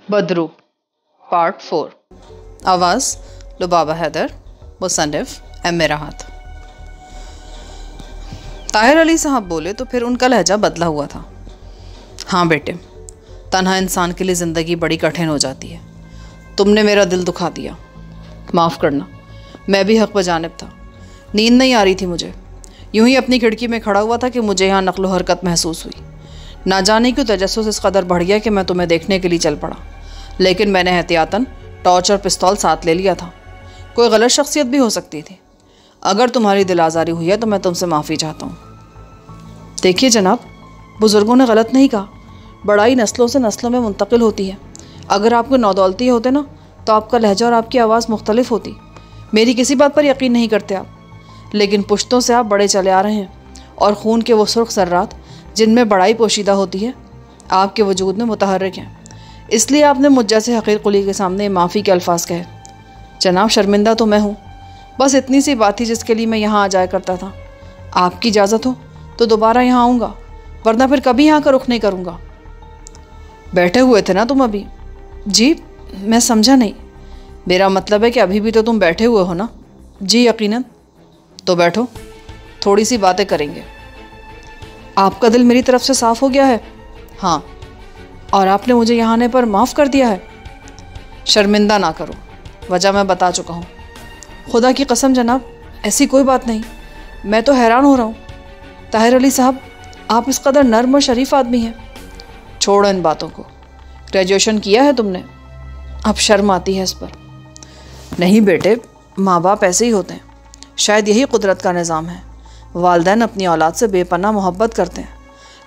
Badru part 4। आवाज़ लुबाबा Haider, मुसन्निफ M राहत। ताहिर अली साहब बोले तो फिर उनका लहजा बदला हुआ था। हाँ बेटे, तन्हा इंसान के लिए ज़िंदगी बड़ी कठिन हो जाती है। तुमने मेरा दिल दुखा दिया, माफ़ करना। मैं भी हक़ बजानिब था। नींद नहीं आ रही थी मुझे। यूं ही अपनी खिड़की में खड़ा हुआ था कि मुझे यहाँ नक़्ल हरकत महसूस हुई। ना जाने क्यों तजस्सुस इस कदर बढ़ गया कि मैं तुम्हें देखने के लिए चल पड़ा, लेकिन मैंने एहतियातन टॉर्च और पिस्तौल साथ ले लिया था। कोई गलत शख्सियत भी हो सकती थी। अगर तुम्हारी दिल आज़ारी हुई है तो मैं तुमसे माफ़ी चाहता हूँ। देखिए जनाब, बुज़ुर्गों ने गलत नहीं कहा। बड़ाई नस्लों से नस्लों में मुंतकिल होती है। अगर आप कोई नौदौलती होते ना तो आपका लहजा और आपकी आवाज़ मुख्तलिफ होती। मेरी किसी बात पर यकीन नहीं करते आप, लेकिन पुश्तों से आप बड़े चले आ रहे हैं, और खून के वो सुर्ख ज़र्रात जिनमें बड़ाई पोशीदा होती है आपके वजूद में मुतहर्रिक हैं। इसलिए आपने मुझ जैसे हक़ीर कुली के सामने माफ़ी के अल्फाज कहे। जनाब, शर्मिंदा तो मैं हूँ। बस इतनी सी बात थी जिसके लिए मैं यहाँ आ जाया करता था। आपकी इजाज़त हो तो दोबारा यहाँ आऊँगा, वरना फिर कभी यहाँ का रुख नहीं करूँगा। बैठे हुए थे ना तुम अभी? जी, मैं समझा नहीं। मेरा मतलब है कि अभी भी तो तुम बैठे हुए हो ना? जी यकीनन। तो बैठो, थोड़ी सी बातें करेंगे। आपका दिल मेरी तरफ से साफ़ हो गया है? हाँ। और आपने मुझे यहाँ आने पर माफ़ कर दिया है? शर्मिंदा ना करो, वजह मैं बता चुका हूँ। खुदा की कसम जनाब, ऐसी कोई बात नहीं। मैं तो हैरान हो रहा हूँ। ताहिर अली साहब, आप इस कदर नर्म और शरीफ आदमी हैं। छोड़ो इन बातों को। ग्रेजुएशन किया है तुमने? अब शर्म आती है इस पर। नहीं बेटे, माँ बाप ऐसे ही होते हैं। शायद यही कुदरत का निज़ाम है। वालिदैन अपनी औलाद से बेपनाह मोहब्बत करते हैं,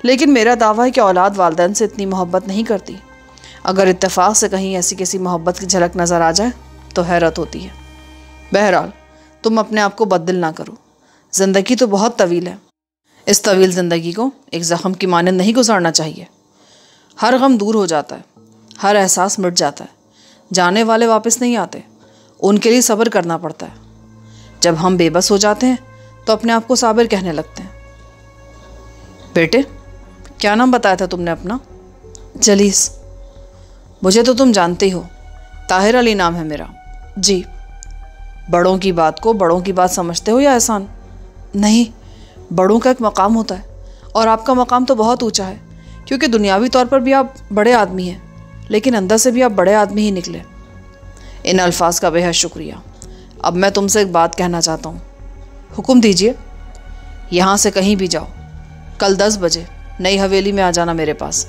लेकिन मेरा दावा है कि औलाद वालिदैन से इतनी मोहब्बत नहीं करती। अगर इत्तेफाक से कहीं ऐसी किसी मोहब्बत की झलक नज़र आ जाए तो हैरत होती है। बहरहाल, तुम अपने आप को बददिल ना करो। ज़िंदगी तो बहुत तवील है। इस तवील ज़िंदगी को एक ज़ख्म की मानंद नहीं गुजारना चाहिए। हर गम दूर हो जाता है, हर एहसास मिट जाता है। जाने वाले वापस नहीं आते, उनके लिए सब्र करना पड़ता है। जब हम बेबस हो जाते हैं तो अपने आप को साबिर कहने लगते हैं। बेटे, क्या नाम बताया था तुमने अपना? जलीस। मुझे तो तुम जानते ही हो, ताहिर अली नाम है मेरा। जी। बड़ों की बात को बड़ों की बात समझते हो या एहसान? नहीं, बड़ों का एक मकाम होता है, और आपका मकाम तो बहुत ऊंचा है, क्योंकि दुनियावी तौर पर भी आप बड़े आदमी हैं, लेकिन अंदर से भी आप बड़े आदमी ही निकले। इन अल्फाज का बेहद शुक्रिया। अब मैं तुमसे एक बात कहना चाहता हूँ। हुक्म दीजिए। यहाँ से कहीं भी जाओ, कल 10 बजे नई हवेली में आ जाना मेरे पास।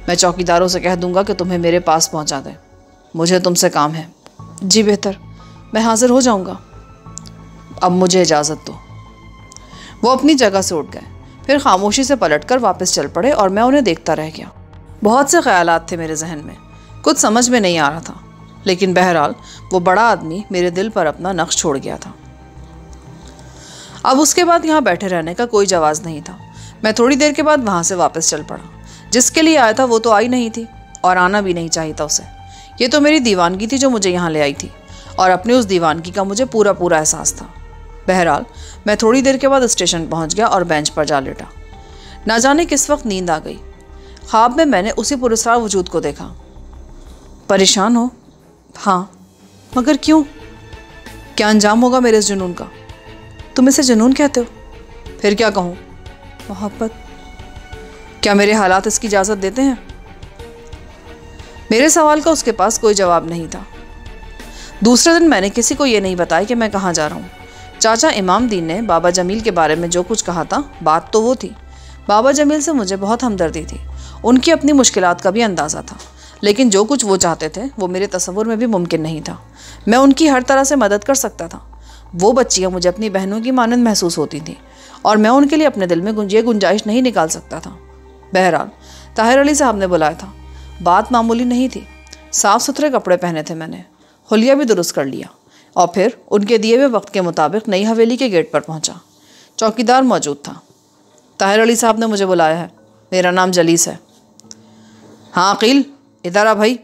मैं चौकीदारों से कह दूंगा कि तुम्हें मेरे पास पहुँचा दें। मुझे तुमसे काम है। जी बेहतर, मैं हाजिर हो जाऊँगा। अब मुझे इजाज़त दो। वो अपनी जगह से उठ गए, फिर खामोशी से पलटकर वापस चल पड़े, और मैं उन्हें देखता रह गया। बहुत से ख्यालात थे मेरे जहन में, कुछ समझ में नहीं आ रहा था, लेकिन बहरहाल वो बड़ा आदमी मेरे दिल पर अपना नक्श छोड़ गया था। अब उसके बाद यहाँ बैठे रहने का कोई जवाज़ नहीं था। मैं थोड़ी देर के बाद वहाँ से वापस चल पड़ा। जिसके लिए आया था वो तो आई नहीं थी, और आना भी नहीं चाहिए था उसे। ये तो मेरी दीवानगी थी जो मुझे यहाँ ले आई थी, और अपनी उस दीवानगी का मुझे पूरा पूरा एहसास था। बहरहाल, मैं थोड़ी देर के बाद स्टेशन पहुँच गया और बेंच पर जा लेटा। ना जाने किस वक्त नींद आ गई। ख्वाब में मैंने उसी पुरस्कार वजूद को देखा। परेशान हो? हाँ। मगर क्यों? क्या अंजाम होगा मेरे इस जुनून का? तुम इसे जुनून कहते हो? फिर क्या कहूँ? मोहब्बत। क्या मेरे हालात इसकी इजाज़त देते हैं? मेरे सवाल का उसके पास कोई जवाब नहीं था। दूसरे दिन मैंने किसी को ये नहीं बताया कि मैं कहाँ जा रहा हूँ। चाचा इमाम दीन ने बाबा जमील के बारे में जो कुछ कहा था, बात तो वो थी। बाबा जमील से मुझे बहुत हमदर्दी थी। उनकी अपनी मुश्किलात का भी अंदाज़ा था, लेकिन जो कुछ वो चाहते थे वो मेरे तसव्वुर में भी मुमकिन नहीं था। मैं उनकी हर तरह से मदद कर सकता था। वो बच्चियाँ मुझे अपनी बहनों की मानंद महसूस होती थीं, और मैं उनके लिए अपने दिल में ये गुंजाइश नहीं निकाल सकता था। बहरहाल, ताहिर अली साहब ने बुलाया था। बात मामूली नहीं थी। साफ़ सुथरे कपड़े पहने थे मैंने, हुलिया भी दुरुस्त कर लिया, और फिर उनके दिए हुए वक्त के मुताबिक नई हवेली के गेट पर पहुंचा। चौकीदार मौजूद था। ताहिर अली साहब ने मुझे बुलाया है। मेरा नाम जलीस है। हाँ अकील, इधर आ भाई,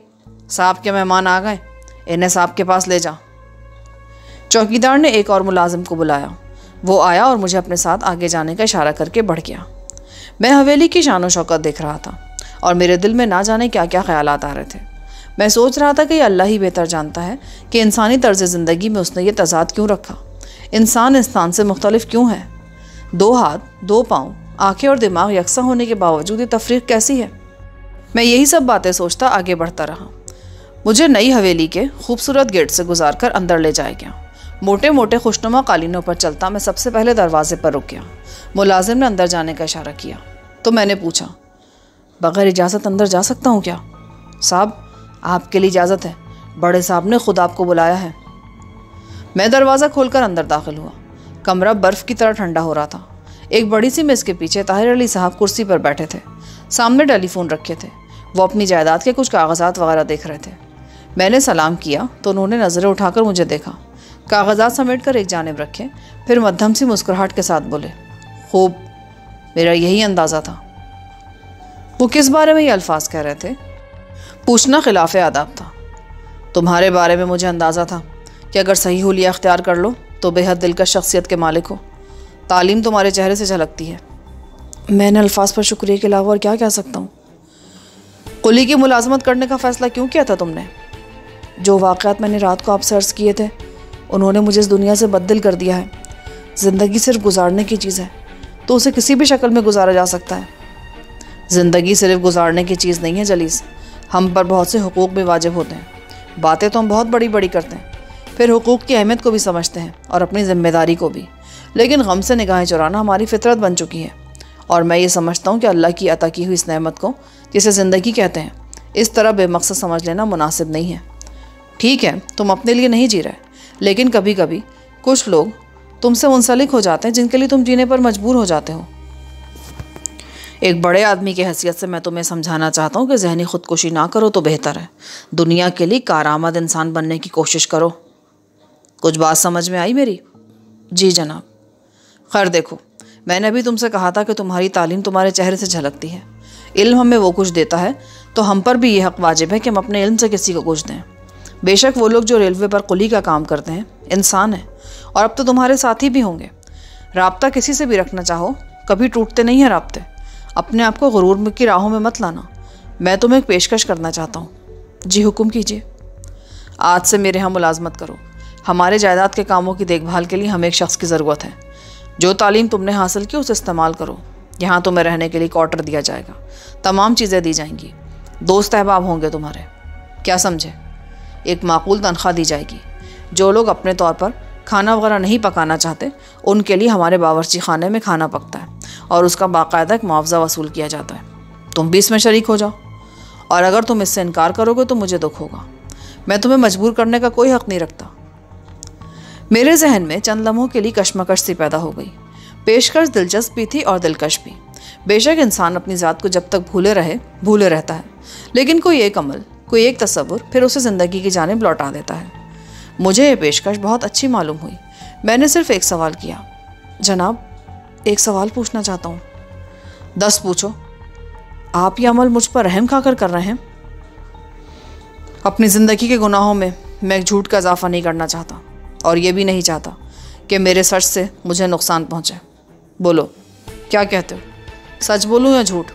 साहब के मेहमान आ गए, इन्हें साहब के पास ले जा। चौकीदार ने एक और मुलाजिम को बुलाया। वो आया और मुझे अपने साथ आगे जाने का इशारा करके बढ़ गया। मैं हवेली की शान व शौकत देख रहा था, और मेरे दिल में ना जाने क्या क्या ख्यालात आ रहे थे। मैं सोच रहा था कि अल्लाह ही बेहतर जानता है कि इंसानी तर्ज ज़िंदगी में उसने ये तज़ाद क्यों रखा। इंसान से मुख्तलिफ क्यों है। 2 हाथ, 2 पाँव, आँखें और दिमाग यकसा होने के बावजूद ये तफरीक कैसी है। मैं यही सब बातें सोचता आगे बढ़ता रहा। मुझे नई हवेली के खूबसूरत गेट से गुजार कर अंदर ले जाया गया। मोटे मोटे खुशनुमा कालीनों पर चलता मैं सबसे पहले दरवाजे पर रुक गया। मुलाजिम ने अंदर जाने का इशारा किया तो मैंने पूछा, बग़ैर इजाज़त अंदर जा सकता हूँ क्या? साहब, आपके लिए इजाज़त है, बड़े साहब ने खुद आपको बुलाया है। मैं दरवाज़ा खोलकर अंदर दाखिल हुआ। कमरा बर्फ़ की तरह ठंडा हो रहा था। एक बड़ी सी मेज़ के पीछे ताहिर अली साहब कुर्सी पर बैठे थे। सामने टेलीफोन रखे थे। वो अपनी जायदाद के कुछ कागजात वगैरह देख रहे थे। मैंने सलाम किया तो उन्होंने नज़रें उठाकर मुझे देखा, कागजात समेट कर एक जानिब रखे, फिर मध्यम सी मुस्कुराहट के साथ बोले, खूब, मेरा यही अंदाज़ा था। वो किस बारे में ये अल्फाज कह रहे थे? पूछना खिलाफ आदाब था। तुम्हारे बारे में मुझे अंदाज़ा था कि अगर सही हुलिया अख्तियार कर लो तो बेहद दिलकश शख्सियत के मालिक हो। तालीम तुम्हारे चेहरे से झलकती है। मैंने अल्फाज पर शुक्रिया के अलावा और क्या कह सकता हूँ। कुली की मुलाजमत करने का फ़ैसला क्यों किया था तुमने? जो वाक़यात मैंने रात को आपसे अर्ज़ किए थे उन्होंने मुझे इस दुनिया से बददिल कर दिया है। ज़िंदगी सिर्फ गुजारने की चीज़ है तो उसे किसी भी शक्ल में गुजारा जा सकता है। ज़िंदगी सिर्फ गुजारने की चीज़ नहीं है जलीस, हम पर बहुत से हुकूक भी वाजिब होते हैं। बातें तो हम बहुत बड़ी बड़ी करते हैं, फिर हुकूक की अहमियत को भी समझते हैं और अपनी ज़िम्मेदारी को भी, लेकिन गम से निगाहें चुराना हमारी फितरत बन चुकी है। और मैं ये समझता हूँ कि अल्लाह की अता की हुई इस नेमत को, जिसे ज़िंदगी कहते हैं, इस तरह बेमकसद समझ लेना मुनासिब नहीं है। ठीक है, तुम अपने लिए नहीं जी रहे, लेकिन कभी कभी कुछ लोग तुमसे मुंसलिक हो जाते हैं जिनके लिए तुम जीने पर मजबूर हो जाते हो। एक बड़े आदमी की हैसियत से मैं तुम्हें समझाना चाहता हूँ कि जहनी खुदकुशी ना करो तो बेहतर है। दुनिया के लिए कारआमद इंसान बनने की कोशिश करो। कुछ बात समझ में आई मेरी? जी जनाब। खैर देखो, मैंने अभी तुमसे कहा था कि तुम्हारी तालीम तुम्हारे चेहरे से झलकती है। इल्म हमें वो कुछ देता है तो हम पर भी ये हक वाजिब है कि हम अपने इल्म से किसी को कुछ दें। बेशक वो लोग जो रेलवे पर कुली का काम करते हैं इंसान हैं, और अब तो तुम्हारे साथी भी होंगे। राब्ता किसी से भी रखना चाहो, कभी टूटते नहीं हैं राब्ते। अपने आप को गुरूर की राहों में मत लाना। मैं तुम्हें एक पेशकश करना चाहता हूँ। जी हुक्म कीजिए। आज से मेरे यहाँ मुलाजमत करो। हमारे जायदाद के कामों की देखभाल के लिए हमें एक शख्स की ज़रूरत है। जो तालीम तुमने हासिल की उसे इस्तेमाल करो। यहाँ तुम्हें रहने के लिए क्वार्टर दिया जाएगा, तमाम चीज़ें दी जाएंगी, दोस्त अहबाब होंगे तुम्हारे, क्या समझे? एक माकूल तनख्वाह दी जाएगी। जो लोग अपने तौर पर खाना वगैरह नहीं पकाना चाहते उनके लिए हमारे बावर्ची खाने में खाना पकता है और उसका बाकायदा एक मुआवजा वसूल किया जाता है। तुम भी इसमें शरीक हो जाओ, और अगर तुम इससे इनकार करोगे तो मुझे दुख होगा। मैं तुम्हें मजबूर करने का कोई हक़ नहीं रखता। मेरे जहन में चंद लम्हों के लिए कश्मकश सी पैदा हो गई। पेशकश दिलचस्प भी थी और दिलकश भी। बेशक इंसान अपनी ज़ात को जब तक भूले रहता है, लेकिन कोई एक अमल, कोई एक तसव्वुर फिर उसे ज़िंदगी की जानिब लौटा देता है। मुझे ये पेशकश बहुत अच्छी मालूम हुई। मैंने सिर्फ एक सवाल किया, जनाब एक सवाल पूछना चाहता हूँ। 10 पूछो। आप ये अमल मुझ पर रहम खाकर कर रहे हैं? अपनी ज़िंदगी के गुनाहों में मैं एक झूठ का इजाफा नहीं करना चाहता, और ये भी नहीं चाहता कि मेरे सच से मुझे नुकसान पहुँचे। बोलो, क्या कहते हो? सच बोलूँ या झूठ?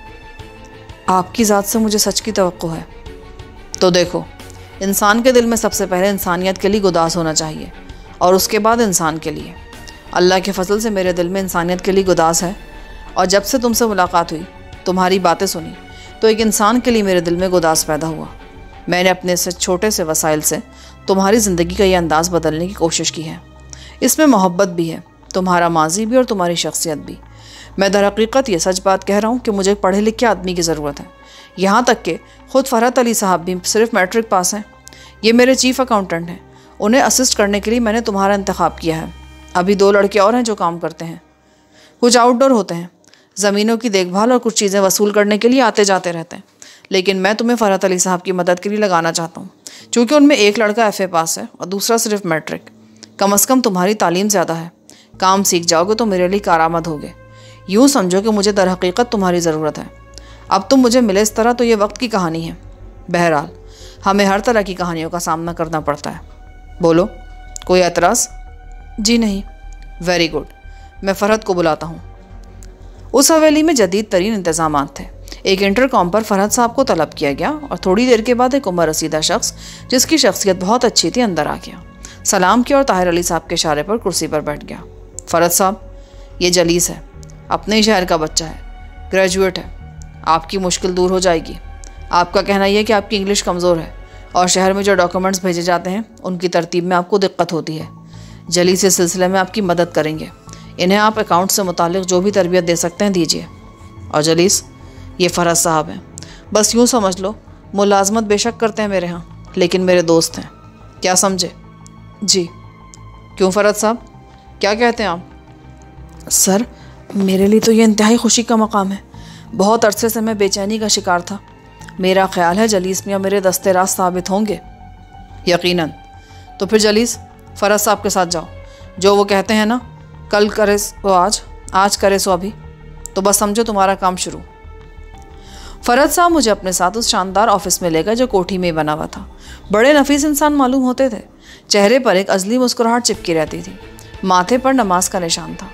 आपकी ज़ात से मुझे सच की तवक्को है। तो देखो, इंसान के दिल में सबसे पहले इंसानियत के लिए गुदास होना चाहिए, और उसके बाद इंसान के लिए। अल्लाह के फजल से मेरे दिल में इंसानियत के लिए गुदास है, और जब से तुमसे मुलाकात हुई, तुम्हारी बातें सुनी, तो एक इंसान के लिए मेरे दिल में गुदास पैदा हुआ। मैंने अपने से छोटे से वसाइल से तुम्हारी ज़िंदगी का ये अंदाज़ बदलने की कोशिश की है। इसमें मोहब्बत भी है, तुम्हारा माजी भी और तुम्हारी शख्सियत भी। मैं दरहकीकत ये सच बात कह रहा हूँ कि मुझे पढ़े लिखे आदमी की ज़रूरत है। यहाँ तक कि ख़ुद फरहत अली साहब भी सिर्फ मैट्रिक पास हैं। ये मेरे चीफ़ अकाउंटेंट हैं। उन्हें असिस्ट करने के लिए मैंने तुम्हारा इंतखाब किया है। अभी 2 लड़के और हैं जो काम करते हैं। कुछ आउटडोर होते हैं, ज़मीनों की देखभाल और कुछ चीज़ें वसूल करने के लिए आते जाते रहते हैं। लेकिन मैं तुम्हें फरहत अली साहब की मदद के लिए लगाना चाहता हूँ, क्योंकि उनमें एक लड़का FA पास है और दूसरा सिर्फ मैट्रिक। कम अज़ कम तुम्हारी तालीम ज़्यादा है। काम सीख जाओगे तो मेरे लिए कारआमद होगे। यूँ समझो कि मुझे दरहकीकत तुम्हारी ज़रूरत है। अब तुम मुझे मिले इस तरह तो ये वक्त की कहानी है। बहरहाल हमें हर तरह की कहानियों का सामना करना पड़ता है। बोलो, कोई एतराज़? जी नहीं। वेरी गुड, मैं फरहत को बुलाता हूँ। उस हवेली में जदीद तरीन इंतज़ामात थे। एक इंटरकॉम पर फरहत साहब को तलब किया गया और थोड़ी देर के बाद एक उम्र रसीदा शख्स जिसकी शख्सियत बहुत अच्छी थी अंदर आ गया। सलाम किया और ताहिर अली साहब के इशारे पर कुर्सी पर बैठ गया। फरहत साहब, ये जलीस है, अपने ही शहर का बच्चा है, ग्रेजुएट है, आपकी मुश्किल दूर हो जाएगी। आपका कहना यह है कि आपकी इंग्लिश कमज़ोर है और शहर में जो डॉक्यूमेंट्स भेजे जाते हैं उनकी तरतीब में आपको दिक्कत होती है। जलीस इस सिलसिले में आपकी मदद करेंगे। इन्हें आप अकाउंट से मुतालिक जो भी तरबियत दे सकते हैं दीजिए। और जलीस, ये फरहत साहब हैं, बस यूँ समझ लो मुलाजमत बेशक करते हैं मेरे यहाँ, लेकिन मेरे दोस्त हैं, क्या समझे? जी। क्यों फरहत साहब, क्या कहते हैं आप? सर, मेरे लिए तो ये इंतहाई खुशी का मकाम है। बहुत अरसे से मैं बेचैनी का शिकार था। मेरा ख्याल है जलीस मियाँ मेरे दस्ते रास्त साबित होंगे। यकीनन। तो फिर जलीस, फरहत साहब के साथ जाओ। जो वो कहते हैं ना, कल करे सो आज करे सो अभी, तो बस समझो तुम्हारा काम शुरू। फरहत साहब मुझे अपने साथ उस शानदार ऑफिस में ले गए जो कोठी में बना हुआ था। बड़े नफीस इंसान मालूम होते थे। चेहरे पर एक अजली मुस्कुराहट चिपकी रहती थी। माथे पर नमाज का निशान था।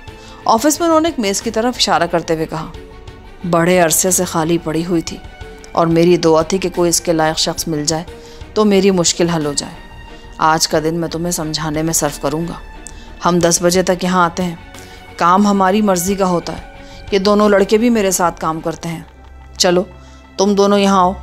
ऑफिस में उन्होंने एक मेज़ की तरफ इशारा करते हुए कहा, बड़े अरसे से खाली पड़ी हुई थी और मेरी दुआ थी कि कोई इसके लायक शख्स मिल जाए तो मेरी मुश्किल हल हो जाए। आज का दिन मैं तुम्हें समझाने में सर्फ करूँगा। हम 10 बजे तक यहाँ आते हैं। काम हमारी मर्ज़ी का होता है। ये दोनों लड़के भी मेरे साथ काम करते हैं। चलो तुम दोनों यहाँ आओ।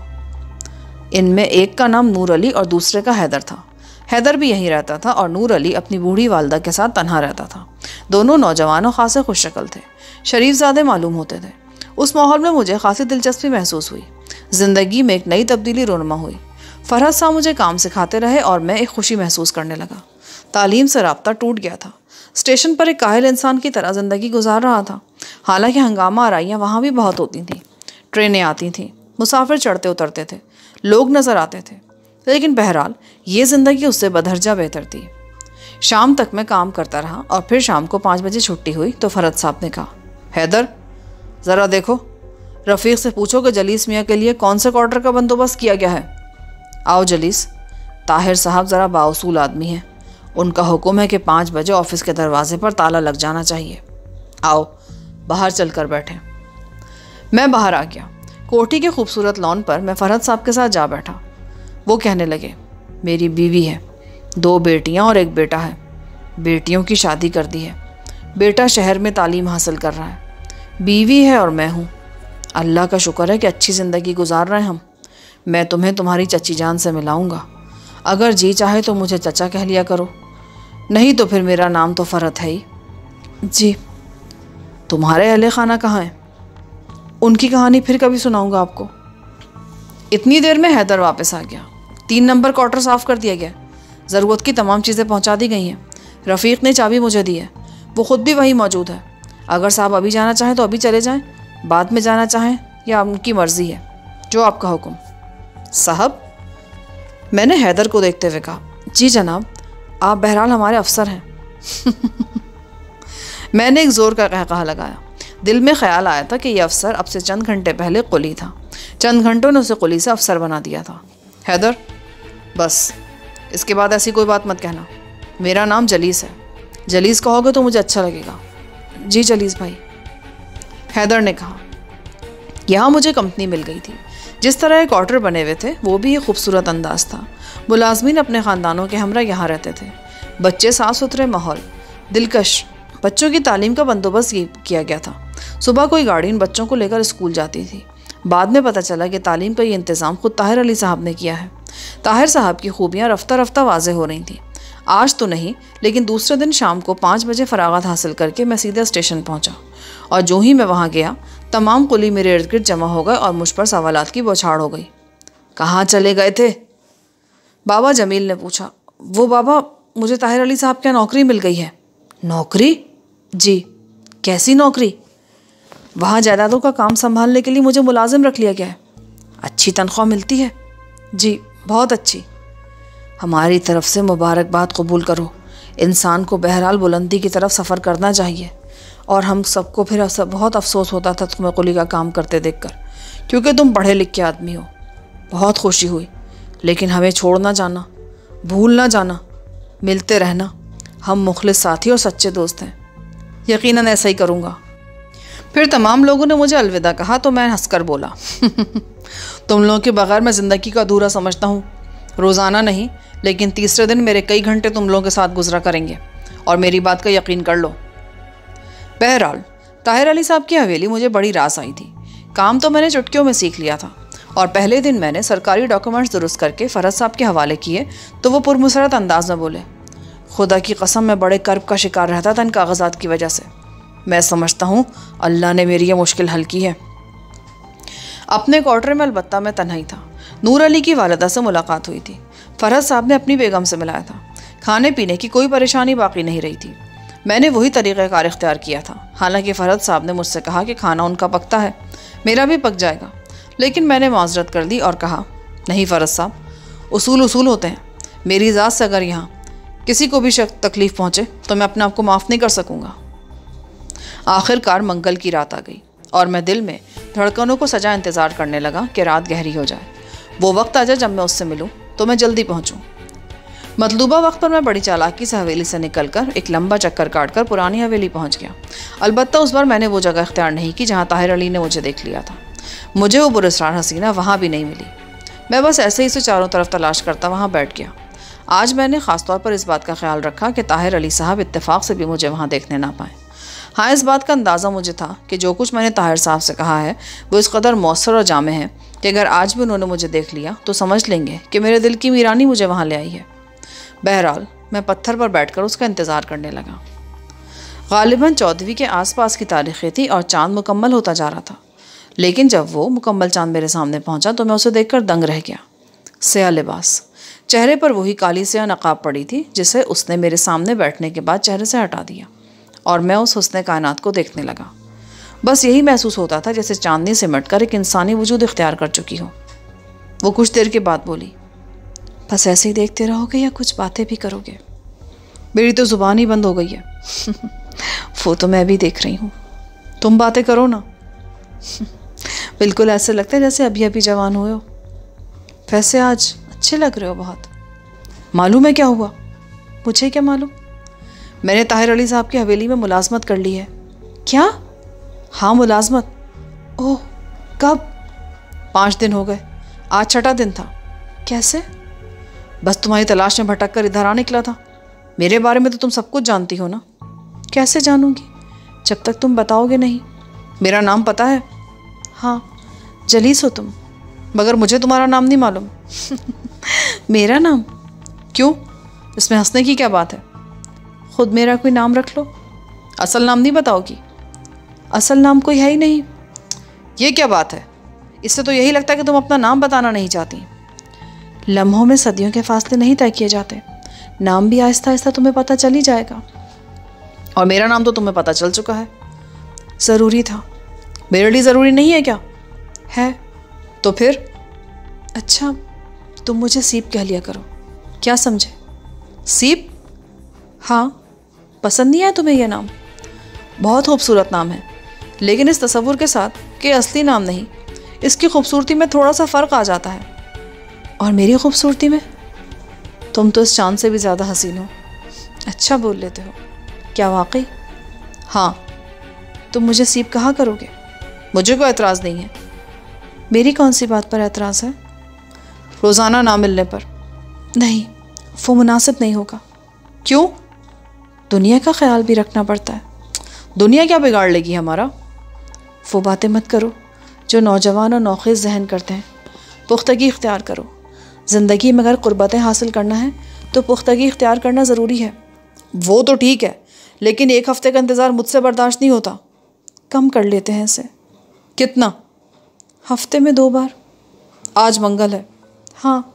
इनमें एक का नाम नूर अली और दूसरे का हैदर था। हैदर भी यहीं रहता था और नूर अली अपनी बूढ़ी वालदा के साथ तन्हा रहता था। दोनों नौजवानों खासे खुशशक्ल थे, शरीफजादे मालूम होते थे। उस माहौल में मुझे खासी दिलचस्पी महसूस हुई। ज़िंदगी में एक नई तब्दीली रोनमा हुई। फरहत साहब मुझे काम सिखाते रहे और मैं एक खुशी महसूस करने लगा। तालीम से राब्ता टूट गया था। स्टेशन पर एक काहिल इंसान की तरह ज़िंदगी गुजार रहा था। हालांकि हंगामा आराइयाँ वहाँ भी बहुत होती थीं। ट्रेनें आती थीं, मुसाफिर चढ़ते उतरते थे, लोग नज़र आते थे, लेकिन बहरहाल ये ज़िंदगी उससे बदहर्जा बेहतर थी। शाम तक मैं काम करता रहा और फिर शाम को 5 बजे छुट्टी हुई तो फरहत साहब ने कहा, हैदर, ज़रा देखो, रफ़ीक से पूछो कि जलीस मियाँ के लिए कौन से क्वार्टर का बंदोबस्त किया गया है। आओ जलीस। ताहिर साहब ज़रा बाउसूल आदमी हैं। उनका हुक्म है कि 5 बजे ऑफिस के दरवाजे पर ताला लग जाना चाहिए। आओ बाहर चल कर बैठें। मैं बाहर आ गया। कोठी के खूबसूरत लॉन पर मैं फरहत साहब के साथ जा बैठा। वो कहने लगे, मेरी बीवी है, 2 बेटियां और एक बेटा है। बेटियों की शादी कर दी है। बेटा शहर में तालीम हासिल कर रहा है। बीवी है और मैं हूँ। अल्लाह का शुक्र है कि अच्छी ज़िंदगी गुजार रहे हैं हम। मैं तुम्हें तुम्हारी चची जान से मिलाऊंगा। अगर जी चाहे तो मुझे चचा कह लिया करो, नहीं तो फिर मेरा नाम तो फरहत है ही। जी। तुम्हारे अहले खाना कहाँ हैं? उनकी कहानी फिर कभी सुनाऊंगा आपको। इतनी देर में हैदर वापस आ गया। 3 नंबर क्वार्टर साफ़ कर दिया गया। ज़रूरत की तमाम चीज़ें पहुंचा दी गई हैं। रफ़ीक ने चाबी मुझे दी है। वो ख़ुद भी वहीं मौजूद है। अगर साहब अभी जाना चाहें तो अभी चले जाएं, बाद में जाना चाहें या उनकी मर्ज़ी है, जो आपका हुक्म। साहब, मैंने हैदर को देखते हुए कहा, जी जनाब, आप बहरहाल हमारे अफसर हैं। मैंने एक ज़ोर का कहकहा लगाया। दिल में ख्याल आया था कि यह अफसर अब से चंद घंटे पहले कुली था। चंद घंटों ने उसे कुली से अफसर बना दिया था। हैदर, बस इसके बाद ऐसी कोई बात मत कहना। मेरा नाम जलीस है। जलीस कहोगे तो मुझे अच्छा लगेगा। जी जलीस भाई, हैदर ने कहा। यहाँ मुझे कंपनी मिल गई थी। जिस तरह के क्वार्टर बने हुए थे वो भी एक खूबसूरत अंदाज था। मुलाजमीन अपने ख़ानदानों के हमरा यहाँ रहते थे। बच्चे, साफ़ सुथरे माहौल, दिलकश। बच्चों की तालीम का बंदोबस्त किया गया था। सुबह कोई गाड़ी इन बच्चों को लेकर स्कूल जाती थी। बाद में पता चला कि तालीम का ये इंतज़ाम खुद ताहिर अली साहब ने किया है। ताहिर साहब की खूबियाँ रफ्ता रफ्ता वाज़ेह हो रही थीं। आज तो नहीं, लेकिन दूसरे दिन शाम को 5 बजे फरागत हासिल करके मैं सीधे स्टेशन पहुंचा और जो ही मैं वहां गया तमाम कुली मेरे इर्द गिर्द जमा हो गए और मुझ पर सवालात की बौछार हो गई। कहाँ चले गए थे? बाबा जमील ने पूछा। वो बाबा, मुझे ताहिर अली साहब क्या नौकरी मिल गई है। नौकरी? जी। कैसी नौकरी? वहाँ जायदादों का काम संभालने के लिए मुझे मुलाजिम रख लिया गया है। अच्छी तनख्वाह मिलती है? जी, बहुत अच्छी। हमारी तरफ से मुबारकबाद कबूल करो। इंसान को बहरहाल बुलंदी की तरफ सफ़र करना चाहिए और हम सबको फिर बहुत अफसोस होता था तुम्हें कुली का काम करते देखकर, क्योंकि तुम पढ़े लिखे आदमी हो। बहुत खुशी हुई, लेकिन हमें छोड़ ना जाना, भूल ना जाना, मिलते रहना। हम मुखलिस साथी और सच्चे दोस्त हैं। यकीनन ऐसा ही करूँगा। फिर तमाम लोगों ने मुझे अलविदा कहा तो मैं हंसकर बोला तुम लोगों के बगैर मैं ज़िंदगी का अधूरा समझता हूँ। रोज़ाना नहीं, लेकिन तीसरे दिन मेरे कई घंटे तुम लोगों के साथ गुजरा करेंगे, और मेरी बात का यकीन कर लो। बहरहाल ताहिर अली साहब की हवेली मुझे बड़ी रास आई थी। काम तो मैंने चुटकियों में सीख लिया था, और पहले दिन मैंने सरकारी डॉक्यूमेंट्स दुरुस्त करके फ़रज साहब के हवाले किए तो वो पुरमुसरत अंदाज में बोले, खुदा की कसम मैं बड़े कर्ब का शिकार रहता था इन कागजात की वजह से। मैं समझता हूँ अल्लाह ने मेरी ये मुश्किल हल की है। अपने क्वार्टर में अलबत्ता मैं तन्हा ही था। नूर अली की वालिदा से मुलाकात हुई थी। फ़रज साहब ने अपनी बेगम से मिलाया था। खाने पीने की कोई परेशानी बाकी नहीं रही थी। मैंने वही तरीक़ाकार इख्तियार किया था। हालांकि फ़रज साहब ने मुझसे कहा कि खाना उनका पकता है, मेरा भी पक जाएगा, लेकिन मैंने माजरत कर दी और कहा, नहीं फ़रज साहब, उसूल उसूल होते हैं। मेरी ज़ात से अगर यहाँ किसी को भी तकलीफ़ पहुँचे तो मैं अपने आप को माफ़ नहीं कर सकूँगा। आखिरकार मंगल की रात आ गई और मैं दिल में धड़कनों को सजा इंतज़ार करने लगा कि रात गहरी हो जाए, वो वक्त आ जाए जब मैं उससे मिलूँ तो मैं जल्दी पहुँचूँ। मतलूबा वक्त पर मैं बड़ी चालाकी से हवेली से निकलकर एक लंबा चक्कर काटकर पुरानी हवेली पहुँच गया। अलबत्ता उस बार मैंने वो जगह इख्तियार नहीं की जहाँ ताहिर अली ने मुझे देख लिया था। मुझे वो पुरस्कार हसीना वहाँ भी नहीं मिली। मैं बस ऐसे ही से चारों तरफ तलाश करता वहाँ बैठ गया। आज मैंने ख़ास तौर पर इस बात का ख्याल रखा कि ताहिर अली साहब इत्तेफाक से भी मुझे वहाँ देखने ना पाएँ। हाँ, इस बात का अंदाज़ा मुझे था कि जो कुछ मैंने ताहिर साहब से कहा है वो इस कदर मौसर और जामे है कि अगर आज भी उन्होंने मुझे देख लिया तो समझ लेंगे कि मेरे दिल की मीरानी मुझे वहाँ ले आई है। बहरहाल मैं पत्थर पर बैठकर उसका इंतज़ार करने लगा। गालिबन 14वीं के आसपास की तारीखें थी और चाँद मुकम्मल होता जा रहा था, लेकिन जब वो मुकम्मल चाँद मेरे सामने पहुँचा तो मैं उसे देखकर दंग रह गया। स्याह लिबास, चेहरे पर वही काली स्याह नकाब पड़ी थी जिसे उसने मेरे सामने बैठने के बाद चेहरे से हटा दिया, और मैं उस हुस्ने कायनात को देखने लगा। बस यही महसूस होता था जैसे चांदनी सिमट कर एक इंसानी वजूद इख्तियार कर चुकी हो। वो कुछ देर के बाद बोली, बस ऐसे ही देखते रहोगे या कुछ बातें भी करोगे? मेरी तो ज़ुबान ही बंद हो गई है। वो तो मैं भी देख रही हूँ, तुम बातें करो ना। बिल्कुल ऐसे लगता है जैसे अभी अभी जवान हुए हो। वैसे आज अच्छे लग रहे हो बहुत। मालूम है क्या हुआ? मुझे क्या मालूम? मैंने ताहिर अली साहब की हवेली में मुलाजमत कर ली है। क्या? हाँ, मुलाजमत। ओह, कब? 5 दिन हो गए, आज 6ठा दिन था। कैसे? बस तुम्हारी तलाश में भटक कर इधर आ निकला था। मेरे बारे में तो तुम सब कुछ जानती हो ना। कैसे जानूंगी जब तक तुम बताओगे नहीं। मेरा नाम पता है? हाँ, जलीस हो तुम, मगर मुझे तुम्हारा नाम नहीं मालूम। मेरा नाम? क्यों, इसमें हंसने की क्या बात है? खुद मेरा कोई नाम रख लो। असल नाम नहीं बताओगी? असल नाम कोई है ही नहीं। ये क्या बात है? इससे तो यही लगता है कि तुम अपना नाम बताना नहीं चाहती। लम्हों में सदियों के फासले नहीं तय किए जाते। नाम भी आहिस्ता आहिस्ता तुम्हें पता चल ही जाएगा, और मेरा नाम तो तुम्हें पता चल चुका है। ज़रूरी था? मेरे लिए ज़रूरी नहीं है क्या? है तो फिर? अच्छा, तुम मुझे सीप कह लिया करो। क्या समझे? सीप? हाँ, पसंद नहीं आया तुम्हें यह नाम? बहुत खूबसूरत नाम है, लेकिन इस तसव्वुर के साथ कि असली नाम नहीं, इसकी खूबसूरती में थोड़ा सा फ़र्क आ जाता है। और मेरी खूबसूरती में? तुम तो इस चांद से भी ज़्यादा हसीन हो। अच्छा बोल लेते हो। क्या वाकई? हाँ। तुम मुझे सीप कहा करोगे? मुझे कोई एतराज़ नहीं है। मेरी कौन सी बात पर एतराज़ है? रोज़ाना ना मिलने पर। नहीं, वो मुनासिब नहीं होगा। क्यों? दुनिया का ख्याल भी रखना पड़ता है। दुनिया क्या बिगाड़ लेगी हमारा? वो बातें मत करो जो नौजवान और नौखेज़ जहन करते हैं। पुख्तगी इख्तियार करो। ज़िंदगी में अगर क़ुर्बतें हासिल करना है तो पुख्तगी इख्तियार करना ज़रूरी है। वो तो ठीक है, लेकिन 1 हफ़्ते का इंतज़ार मुझसे बर्दाश्त नहीं होता। कम कर लेते हैं इसे। कितना? हफ्ते में 2 बार। आज मंगल है। हाँ।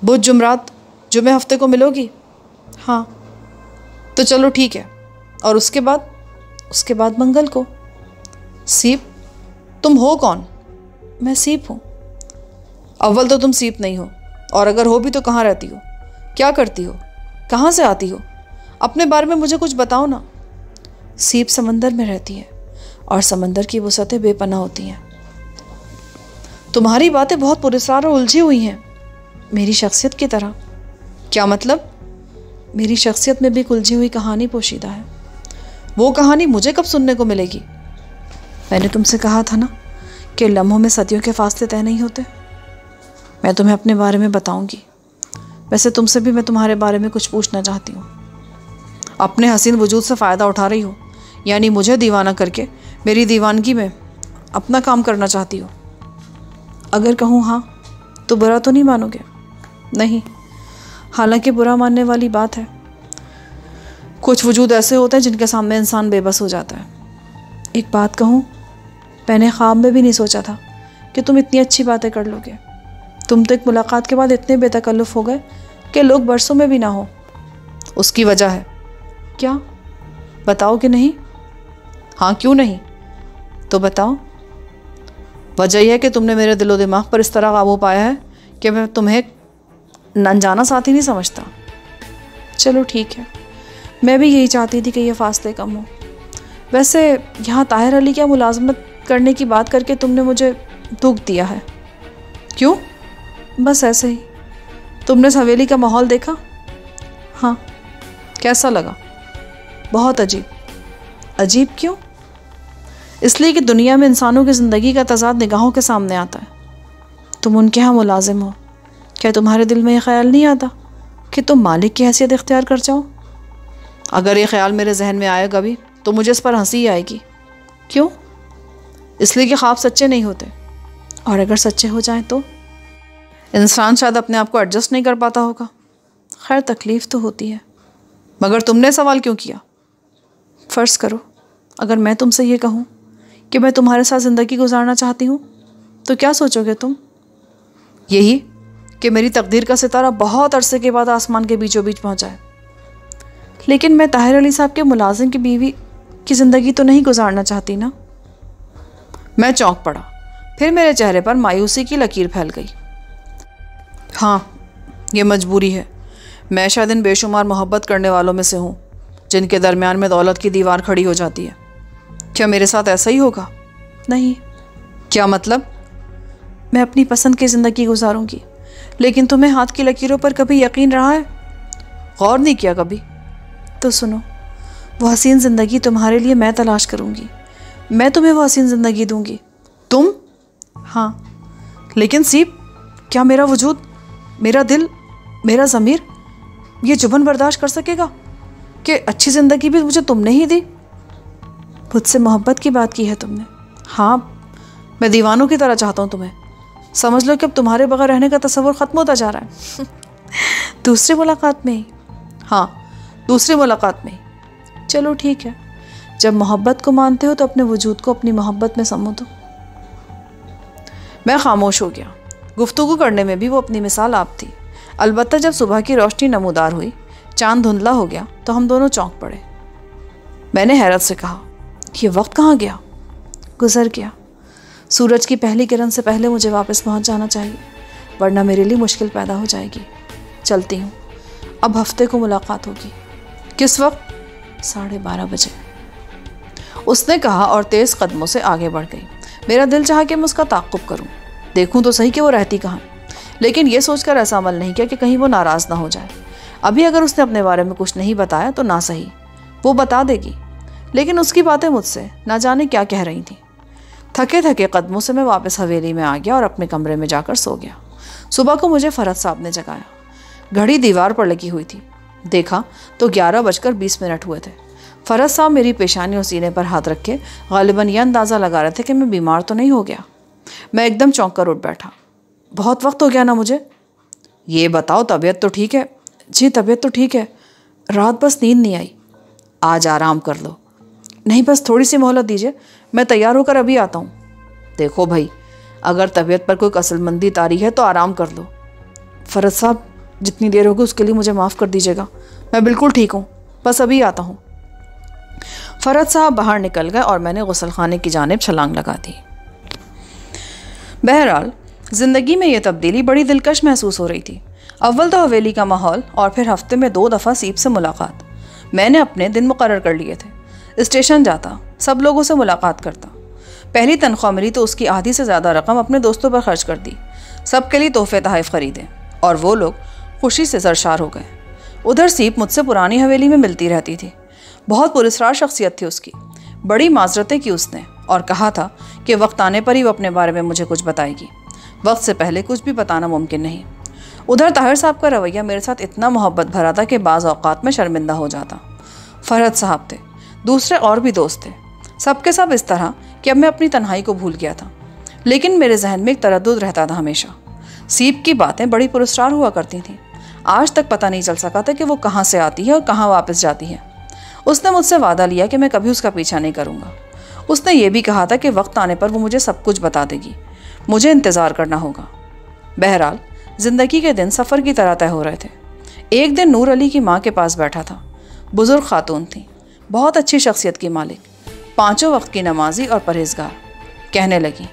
बुध जुमरात जुमे हफ्ते को मिलोगी? हाँ। तो चलो ठीक है। और उसके बाद? उसके बाद मंगल को। सीप? तुम हो कौन? मैं सीप हूँ। अव्वल तो तुम सीप नहीं हो, और अगर हो भी तो कहाँ रहती हो? क्या करती हो? कहाँ से आती हो? अपने बारे में मुझे कुछ बताओ ना। सीप समंदर में रहती है, और समंदर की वसअतें बेपनाह होती हैं। तुम्हारी बातें बहुत पुरस्कार और उलझी हुई हैं, मेरी शख्सियत की तरह। क्या मतलब? मेरी शख्सियत में भी एक उलझी हुई कहानी पोशीदा है। वो कहानी मुझे कब सुनने को मिलेगी? मैंने तुमसे कहा था ना कि लम्हों में सदियों के फासले तय नहीं होते। मैं तुम्हें अपने बारे में बताऊंगी। वैसे तुमसे भी मैं तुम्हारे बारे में कुछ पूछना चाहती हूँ। अपने हसीन वजूद से फ़ायदा उठा रही हो, यानी मुझे दीवाना करके मेरी दीवानगी में अपना काम करना चाहती हो। अगर कहूँ हाँ तो बुरा तो नहीं मानोगे? नहीं, हालांकि बुरा मानने वाली बात है। कुछ वजूद ऐसे होते हैं जिनके सामने इंसान बेबस हो जाता है। एक बात कहूँ, मैंने ख्वाब में भी नहीं सोचा था कि तुम इतनी अच्छी बातें कर लोगे। तुम तो एक मुलाकात के बाद इतने बेतकल्लुफ़ हो गए कि लोग बरसों में भी ना हो। उसकी वजह है। क्या? बताओ कि नहीं? हाँ, क्यों नहीं? तो बताओ। वजह यह है कि तुमने मेरे दिलो दिमाग पर इस तरह काबू पाया है कि मैं तुम्हें अनजाना साथी नहीं समझता। चलो ठीक है, मैं भी यही चाहती थी कि ये फासले कम हो। वैसे यहाँ ताहिर अली क्या मुलाजमत करने की बात करके तुमने मुझे दुख दिया है? क्यों? बस ऐसे ही। तुमने इस हवेली का माहौल देखा? हाँ। कैसा लगा? बहुत अजीब। अजीब क्यों? इसलिए कि दुनिया में इंसानों की ज़िंदगी का तज़ाद निगाहों के सामने आता है। तुम उनके यहाँ मुलाजिम हो, क्या तुम्हारे दिल में ये ख्याल नहीं आता कि तुम मालिक की हैसियत इख्तियार कर जाओ? अगर ये ख्याल मेरे जहन में आएगा भी तो मुझे इस पर हंसी आएगी। क्यों? इसलिए कि ख्वाब सच्चे नहीं होते, और अगर सच्चे हो जाएं तो इंसान शायद अपने आप को एडजस्ट नहीं कर पाता होगा। खैर, तकलीफ़ तो होती है। मगर तुमने सवाल क्यों किया? फ़र्ज़ करो अगर मैं तुमसे ये कहूँ कि मैं तुम्हारे साथ ज़िंदगी गुजारना चाहती हूँ तो क्या सोचोगे तुम? यही कि मेरी तकदीर का सितारा बहुत अरसे के बाद आसमान के बीचों बीच पहुँचा है। लेकिन मैं ताहिर अली साहब के मुलाजिम की बीवी की ज़िंदगी तो नहीं गुजारना चाहती ना। मैं चौंक पड़ा। फिर मेरे चेहरे पर मायूसी की लकीर फैल गई। हाँ, ये मजबूरी है। मैं शायद इन बेशुमार मोहब्बत करने वालों में से हूँ जिनके दरमियान में दौलत की दीवार खड़ी हो जाती है। क्या मेरे साथ ऐसा ही होगा? नहीं। क्या मतलब? मैं अपनी पसंद की ज़िंदगी गुजारूंगी, लेकिन तुम्हें हाथ की लकीरों पर कभी यकीन रहा है? गौर नहीं किया कभी? तो सुनो, वो हसीन ज़िंदगी तुम्हारे लिए मैं तलाश करूंगी। मैं तुम्हें वो हसीन ज़िंदगी दूंगी। तुम? हाँ, लेकिन सीप, क्या मेरा वजूद, मेरा दिल, मेरा ज़मीर ये जुबान बर्दाश्त कर सकेगा कि अच्छी ज़िंदगी भी मुझे तुमने ही दी? मुझसे मोहब्बत की बात की है तुमने। हाँ, मैं दीवानों की तरह चाहता हूँ तुम्हें। समझ लो कि अब तुम्हारे बगैर रहने का तस्वुर ख़त्म होता जा रहा है। दूसरी मुलाकात में ही? हाँ, दूसरी मुलाकात में ही। चलो ठीक है, जब मोहब्बत को मानते हो तो अपने वजूद को अपनी मोहब्बत में समो दो। मैं खामोश हो गया। गुफ्तगू करने में भी वो अपनी मिसाल आप थी। अलबत्ता जब सुबह की रोशनी नमूदार हुई, चांद धुंधला हो गया तो हम दोनों चौंक पड़े। मैंने हैरत से कहा, ये वक्त कहाँ गया? गुजर गया। सूरज की पहली किरण से पहले मुझे वापस पहुँच जाना चाहिए, वरना मेरे लिए मुश्किल पैदा हो जाएगी। चलती हूँ, अब हफ्ते को मुलाकात होगी। किस वक्त? 12:30 बजे, उसने कहा और तेज़ कदमों से आगे बढ़ गई। मेरा दिल चाहा कि मैं उसका ताक़ुब करूं, देखूं तो सही कि वो रहती कहाँ, लेकिन ये सोचकर ऐसा अमल नहीं किया कि कहीं वो नाराज़ ना हो जाए। अभी अगर उसने अपने बारे में कुछ नहीं बताया तो ना सही, वो बता देगी, लेकिन उसकी बातें मुझसे ना जाने क्या कह रही थी। थके थके कदमों से मैं वापस हवेली में आ गया और अपने कमरे में जाकर सो गया। सुबह को मुझे फ़रहत साहब ने जगाया। घड़ी दीवार पर लगी हुई थी। देखा तो 11:20 हुए थे। फ़रहत साहब मेरी पेशानी और सीने पर हाथ रखे गालिबन यह अंदाज़ा लगा रहे थे कि मैं बीमार तो नहीं हो गया। मैं एकदम चौंक कर उठ बैठा। बहुत वक्त हो गया ना मुझे? ये बताओ, तबीयत तो ठीक है? जी तबीयत तो ठीक है, रात बस नींद नहीं आई। आज आराम कर लो। नहीं, बस थोड़ी सी मोहलत दीजिए, मैं तैयार होकर अभी आता हूँ। देखो भाई, अगर तबीयत पर कोई कसलमंदी तारी है तो आराम कर लो। फ़रहत साहब, जितनी देर होगी उसके लिए मुझे माफ़ कर दीजिएगा, मैं बिल्कुल ठीक हूँ, बस अभी आता हूँ। फ़रहत साहब बाहर निकल गए और मैंने गुसलखाने की जानिब छलांग लगा दी। बहरहाल ज़िंदगी में यह तब्दीली बड़ी दिलकश महसूस हो रही थी। अव्वल तो हवेली का माहौल और फिर हफ्ते में 2 दफ़ा सीप से मुलाकात। मैंने अपने दिन मुकर्रर कर लिए थे। स्टेशन जाता, सब लोगों से मुलाकात करता। पहली तनख्वाह मिली तो उसकी आधी से ज़्यादा रकम अपने दोस्तों पर खर्च कर दी। सबके लिए तोहफे तहफ़ ख़रीदे और वो लोग खुशी से सरशार हो गए। उधर सीप मुझसे पुरानी हवेली में मिलती रहती थी। बहुत पुरस्कार शख्सियत थी उसकी। बड़ी माजरतें की उसने और कहा था कि वक्त आने पर ही वो अपने बारे में मुझे कुछ बताएगी, वक्त से पहले कुछ भी बताना मुमकिन नहीं। उधर ताहिर साहब का रवैया मेरे साथ इतना मोहब्बत भरा था कि बाज़ औक़ात में शर्मिंदा हो जाता। फरहत साहब थे, दूसरे और भी दोस्त थे, सबके सब इस तरह कि अब मैं अपनी तन्हाई को भूल गया था। लेकिन मेरे जहन में एक तरद्दुद रहता था हमेशा। सीप की बातें बड़ी पुरस्कार हुआ करती थीं। आज तक पता नहीं चल सका था कि वो कहाँ से आती है और कहाँ वापस जाती है। उसने मुझसे वादा लिया कि मैं कभी उसका पीछा नहीं करूँगा। उसने ये भी कहा था कि वक्त आने पर वो मुझे सब कुछ बता देगी, मुझे इंतज़ार करना होगा। बहरहाल ज़िंदगी के दिन सफ़र की तरह तय हो रहे थे। एक दिन नूर अली की माँ के पास बैठा था। बुज़ुर्ग खातून थी, बहुत अच्छी शख्सियत की मालिक, 5 वक्त की नमाजी और परहेजगार। कहने लगी,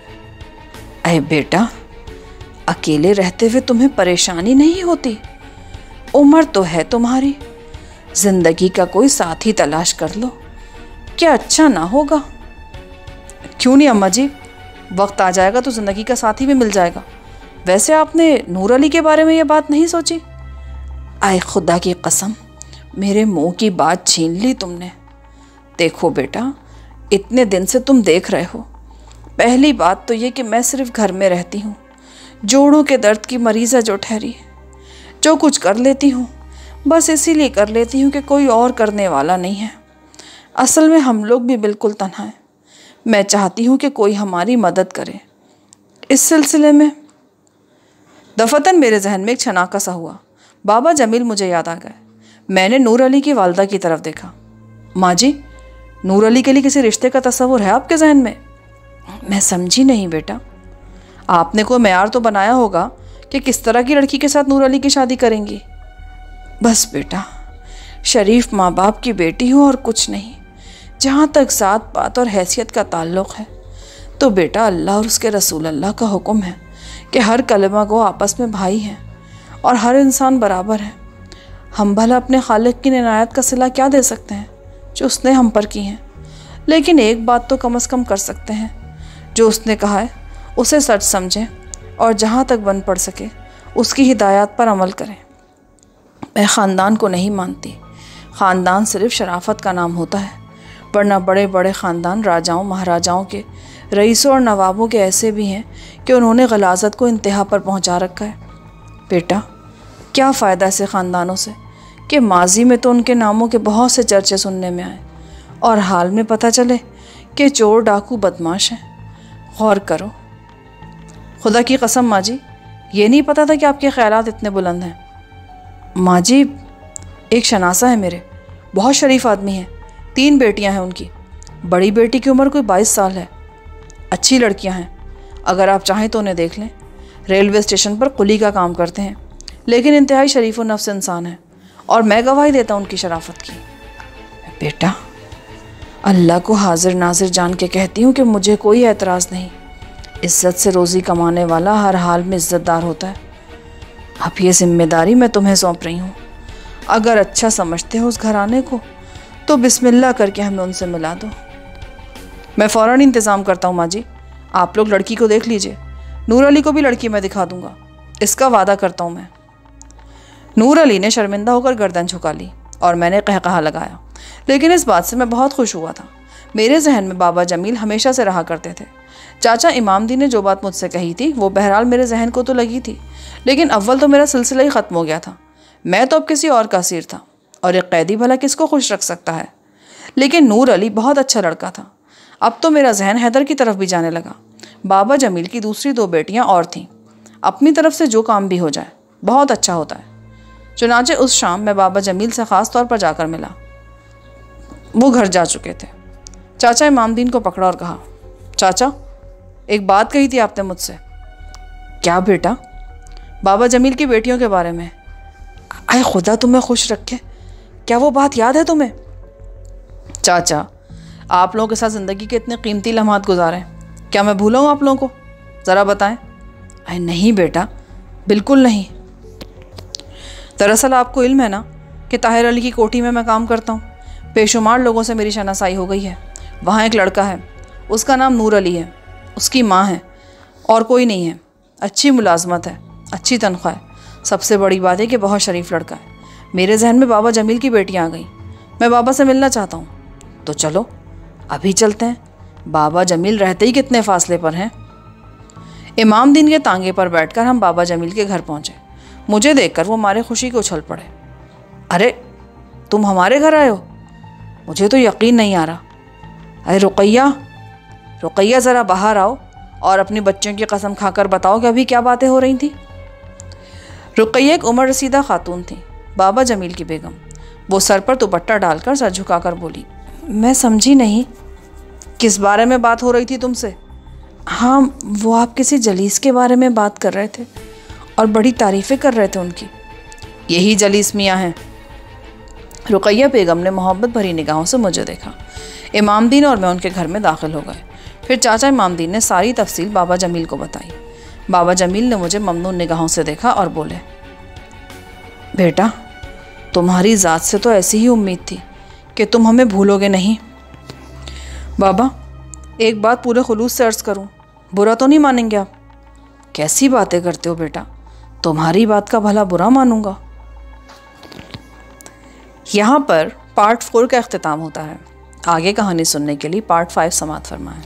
अरे बेटा, अकेले रहते हुए तुम्हें परेशानी नहीं होती? उम्र तो है तुम्हारी, जिंदगी का कोई साथी तलाश कर लो, क्या अच्छा ना होगा? क्यों नहीं अम्मा जी, वक्त आ जाएगा तो जिंदगी का साथी भी मिल जाएगा। वैसे आपने नूर अली के बारे में ये बात नहीं सोची? आए खुदा की कसम, मेरे मुंह की बात छीन ली तुमने। देखो बेटा, इतने दिन से तुम देख रहे हो, पहली बात तो ये कि मैं सिर्फ घर में रहती हूँ, जोड़ों के दर्द की मरीज़ा जो ठहरी। जो कुछ कर लेती हूँ बस इसीलिए कर लेती हूँ कि कोई और करने वाला नहीं है। असल में हम लोग भी बिल्कुल तन्हा हैं। मैं चाहती हूँ कि कोई हमारी मदद करे। इस सिलसिले में दफतन मेरे जहन में एक छनाका सा हुआ। बाबा जमील मुझे याद आ गए। मैंने नूर अली की वालदा की तरफ देखा। माँ जी, नूर अली के लिए किसी रिश्ते का तस्वुर है आपके जहन में? मैं समझी नहीं बेटा। आपने कोई मेयार तो बनाया होगा कि किस तरह की लड़की के साथ नूर अली की शादी करेंगी। बस बेटा, शरीफ माँ बाप की बेटी हूँ और कुछ नहीं। जहाँ तक ज़ात पात और हैसियत का ताल्लुक़ है तो बेटा, अल्लाह और उसके रसूल अल्लाह का हुक्म है कि हर कलमा को आपस में भाई हैं और हर इंसान बराबर है। हम भला अपने खालिक की इनायत का सिला क्या दे सकते हैं जो उसने हम पर की हैं, लेकिन एक बात तो कम से कम कर सकते हैं, जो उसने कहा है उसे सच समझें और जहाँ तक बन पड़ सके उसकी हिदायत पर अमल करें। मैं ख़ानदान को नहीं मानती। ख़ानदान सिर्फ शराफत का नाम होता है, वरना बड़े बड़े ख़ानदान राजाओं महाराजाओं के, रईसों और नवाबों के ऐसे भी हैं कि उन्होंने गलाज़त को इंतहा पर पहुंचा रखा है। बेटा, क्या फ़ायदा ऐसे ख़ानदानों से कि माजी में तो उनके नामों के बहुत से चर्चे सुनने में आए और हाल में पता चले कि चोर डाकू बदमाश हैं। गौर करो। खुदा की कसम माँ जी, ये नहीं पता था कि आपके ख्यालात इतने बुलंद हैं। माँ जी, एक शनासा है मेरे, बहुत शरीफ आदमी है, 3 बेटियां हैं उनकी। बड़ी बेटी की उम्र कोई 22 साल है। अच्छी लड़कियां हैं, अगर आप चाहें तो उन्हें देख लें। रेलवे स्टेशन पर कुली का काम करते हैं, लेकिन इंतहाई शरीफ व नफ्स इंसान है और मैं गवाही देता हूँ उनकी शराफत की। बेटा, अल्लाह को हाजिर नाजिर जान के कहती हूँ कि मुझे कोई एतराज़ नहीं। इज़्ज़त से रोज़ी कमाने वाला हर हाल में इज़्ज़तदार होता है। अब ये जिम्मेदारी मैं तुम्हें सौंप रही हूँ। अगर अच्छा समझते हो उस घराने को तो बिस्मिल्लाह करके हमें उनसे मिला दो। मैं फ़ौरन इंतज़ाम करता हूँ माँ जी, आप लोग लड़की को देख लीजिए। नूर अली को भी लड़की मैं दिखा दूँगा, इसका वादा करता हूँ मैं। नूर अली ने शर्मिंदा होकर गर्दन झुका ली और मैंने कहकहा लगाया, लेकिन इस बात से मैं बहुत खुश हुआ था। मेरे जहन में बाबा जमील हमेशा से रहा करते थे। चाचा इमामदी ने जो बात मुझसे कही थी वो बहरहाल मेरे जहन को तो लगी थी, लेकिन अव्वल तो मेरा सिलसिला ही ख़त्म हो गया था। मैं तो अब किसी और का असीर था और एक कैदी भला किसको खुश रख सकता है। लेकिन नूर अली बहुत अच्छा लड़का था। अब तो मेरा जहन हैदर की तरफ भी जाने लगा। बाबा जमील की दूसरी 2 बेटियां और थीं। अपनी तरफ से जो काम भी हो जाए बहुत अच्छा होता है। चुनाचे उस शाम मैं बाबा जमील से ख़ास तौर पर जाकर मिला। वो घर जा चुके थे। चाचा इमामदीन को पकड़ा और कहा, चाचा, एक बात कही थी आपने मुझसे। क्या बेटा? बाबा जमील की बेटियों के बारे में। आए खुदा तुम्हें खुश रखे, क्या वो बात याद है तुम्हें? चाचा, आप लोगों के साथ ज़िंदगी के इतने कीमती लम्हात गुजारे, क्या मैं भूला हूँ आप लोगों को? ज़रा बताएं। अरे नहीं बेटा, बिल्कुल नहीं। दरअसल आपको इल्म है ना कि ताहिर अली की कोठी में मैं काम करता हूँ। बेशुमार लोगों से मेरी शनासाई हो गई है। वहाँ एक लड़का है, उसका नाम नूर अली है, उसकी माँ है और कोई नहीं है। अच्छी मुलाजमत है, अच्छी तनख्वाह है। सबसे बड़ी बात है कि बहुत शरीफ लड़का है। मेरे जहन में बाबा जमील की बेटियाँ आ गई। मैं बाबा से मिलना चाहता हूँ। तो चलो अभी चलते हैं, बाबा जमील रहते ही कितने फासले पर हैं। इमाम दीन के तांगे पर बैठकर हम बाबा जमील के घर पहुंचे। मुझे देखकर वो हमारे खुशी को उछल पड़े। अरे तुम हमारे घर आए हो? मुझे तो यकीन नहीं आ रहा। अरे रुकैया ज़रा बाहर आओ और अपनी बच्चों की कसम खाकर बताओ कि अभी क्या बातें हो रही थी। रुकैया एक उम्र रसीदा खातून थी, बाबा जमील की बेगम। वो सर पर दुपट्टा डालकर सर झुकाकर बोली, मैं समझी नहीं, किस बारे में बात हो रही थी तुमसे? हाँ, वो आप किसी जलीस के बारे में बात कर रहे थे और बड़ी तारीफ़ें कर रहे थे उनकी। यही जलीस मियाँ हैं। रुकैया बेगम ने मोहब्बत भरी निगाहों से मुझे देखा। इमामदीन और मैं उनके घर में दाखिल हो गए। फिर चाचा इमामदीन ने सारी तफसील बाबा जमील को बताई। बाबा जमील ने मुझे ममनून निगाहों से देखा और बोले, बेटा तुम्हारी ज़ात से तो ऐसी ही उम्मीद थी कि तुम हमें भूलोगे नहीं। बाबा एक बात पूरे खुलूस से अर्ज़ करूं, बुरा तो नहीं मानेंगे आप? कैसी बातें करते हो बेटा, तुम्हारी बात का भला बुरा मानूंगा? यहाँ पर पार्ट 4 का अख्तिताम होता है। आगे कहानी सुनने के लिए पार्ट 5 समाअत फरमाएं।